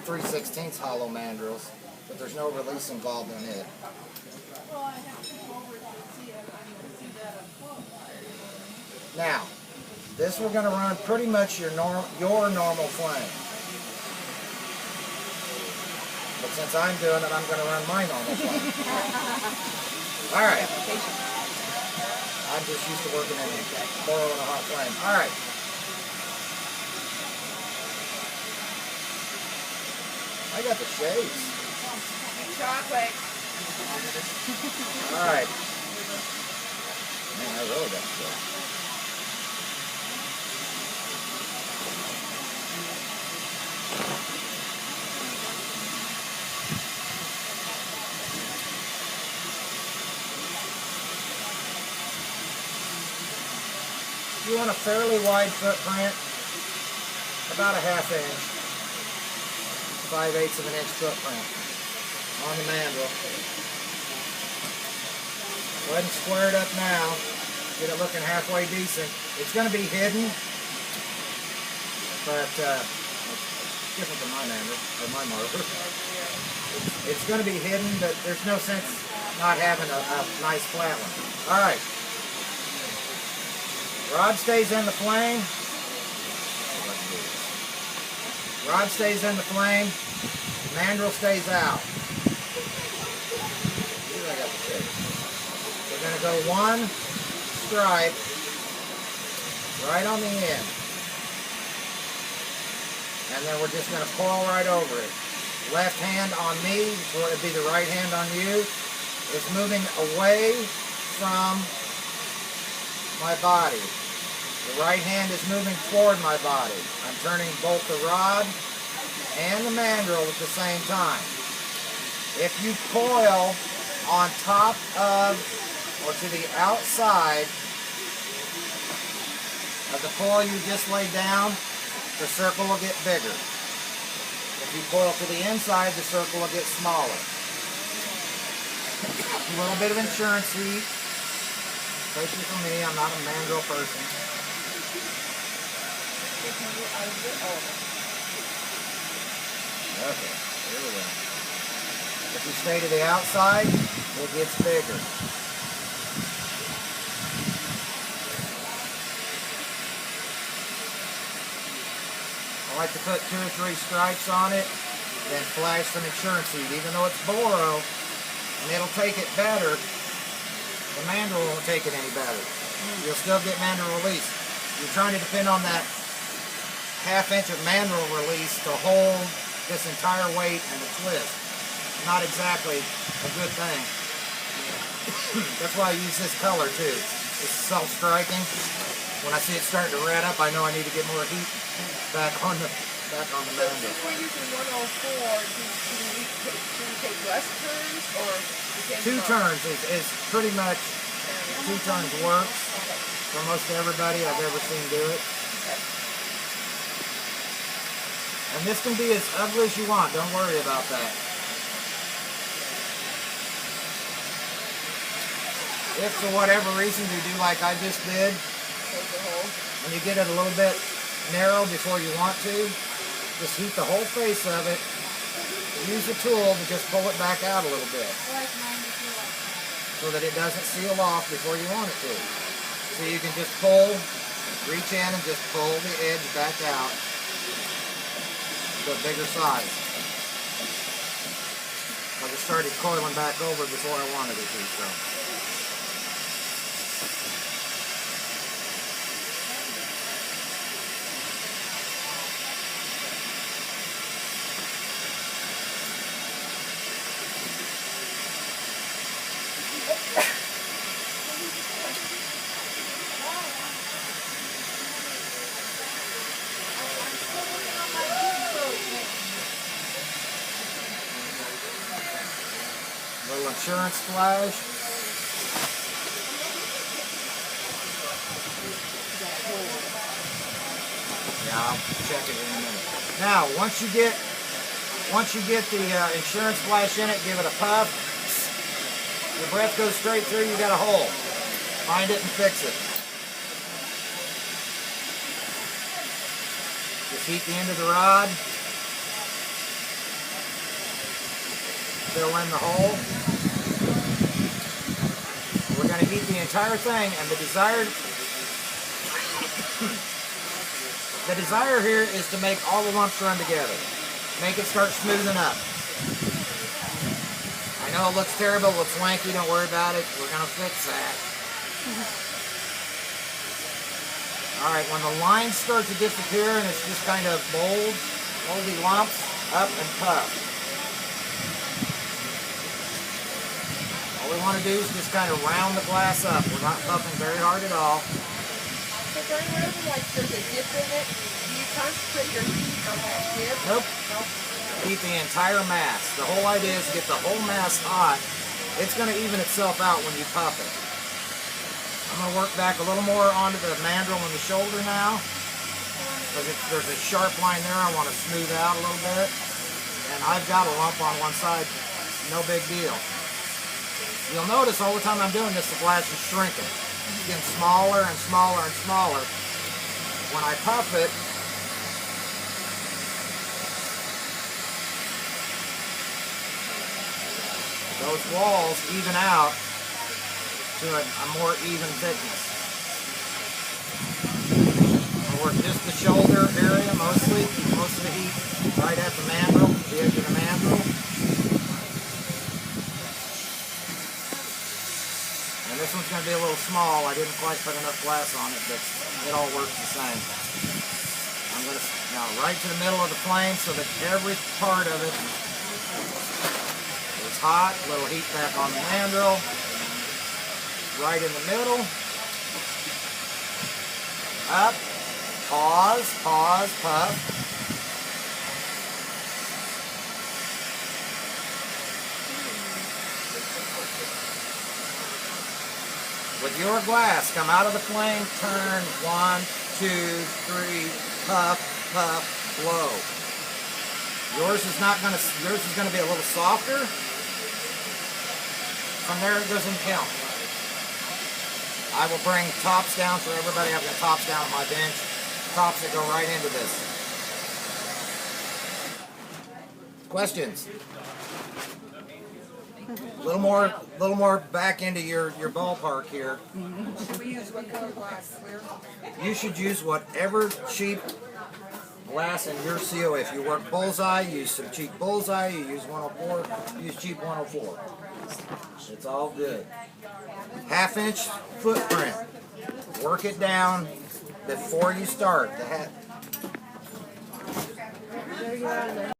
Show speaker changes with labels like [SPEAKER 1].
[SPEAKER 1] 3/16 hollow mandrels, but there's no release involved in it. Now, this we're going to run pretty much your normal flame. But since I'm doing it, I'm going to run my normal flame. Alright. I'm just used to working in boiling a hot flame. Alright. I got the shades.
[SPEAKER 2] Chocolate.
[SPEAKER 1] Alright. Man, I really got the shades. You want a fairly wide footprint, about a ½ inch, 5/8 of an inch footprint on the mandrel. Go ahead and square it up now, get it looking halfway decent. It's going to be hidden, but it's different than my mandrel, or my marker. It's going to be hidden, but there's no sense not having a nice flat one. Alright. Rod stays in the flame. Rod stays in the flame. Mandrel stays out. We're going to go one stripe right on the end. And then we're just going to coil right over it. Left hand on me, or it'd be the right hand on you. It's moving away from my body. The right hand is moving toward my body. I'm turning both the rod and the mandrel at the same time. If you coil on top of or to the outside of the coil you just laid down, the circle will get bigger. If you coil to the inside, the circle will get smaller. A little bit of insurance heat. Especially for me, I'm not a mandrel person. Okay, here we go. If you stay to the outside, it gets bigger. I like to put 2 or 3 stripes on it, then flash some insurance heat. Even though it's boro, and it'll take it better, the mandrel won't take it any better. You'll still get mandrel release. You're trying to depend on that ½ inch of mandrel release to hold this entire weight and the twist. Not exactly a good thing. That's why I use this color too. It's self-striking. When I see it starting to red up, I know I need to get more heat back on the mandrel.
[SPEAKER 2] Since we're using 104, do you take less turns or?
[SPEAKER 1] 2 turns is pretty much 2 turns works for most everybody I've ever seen do it. And this can be as ugly as you want. Don't worry about that. If for whatever reason you do like I just did, and you get it a little bit narrow before you want to, just heat the whole face of it. Use a tool to just pull it back out a little bit so that it doesn't seal off before you want it to. So you can just pull, reach in and just pull the edge back out to a bigger size. I just started coiling back over before I wanted it to, so. Little insurance flash. Yeah, I'll check it in a minute. Now, once you get the insurance flash in it, give it a puff. The breath goes straight through. You got a hole. Find it and fix it. Just heat the end of the rod. fill in the hole. We're going to heat the entire thing, and the desire here is to make all the lumps run together. Make it start smoothing up. I know it looks terrible, it looks wanky, don't worry about it. We're going to fix that. Alright, when the lines start to disappear and it's just kind of moldy lumps, up and puff. All we want to do is just kind of round the glass up. We're not puffing very hard at all.
[SPEAKER 2] So during whenever like there's a dip in it, do you concentrate your heat on that dip?
[SPEAKER 1] Nope. Heat the entire mass. The whole idea is to get the whole mass hot. It's going to even itself out when you puff it. I'm going to work back a little more onto the mandrel and the shoulder now. Because there's a sharp line there I want to smooth out a little bit. And I've got a lump on one side. No big deal. You'll notice all the time I'm doing this, the glass is shrinking. It's getting smaller and smaller and smaller. When I puff it, those walls even out to a more even thickness. I'll work just the shoulder area mostly, most of the heat right at the mandrel, the edge of the mandrel. And this one's going to be a little small. I didn't quite put enough glass on it, but it all works the same. I'm going to now right to the middle of the flame so that every part of it is hot. A little heat back on the mandrel. Right in the middle. Up. Pause, pause, puff. With your glass, come out of the flame, turn, 1, 2, 3, puff, puff, blow. Yours is going to be a little softer. From there it doesn't count. I will bring tops down for everybody. I've got tops down on my bench. Tops that go right into this. Questions? A little more back into your ballpark here.
[SPEAKER 2] Should we use what color glass? Clear?
[SPEAKER 1] You should use whatever cheap glass in your CO. If you work bullseye, use some cheap bullseye. You use 104, use cheap 104. It's all good. 1/2 inch footprint. Work it down before you start.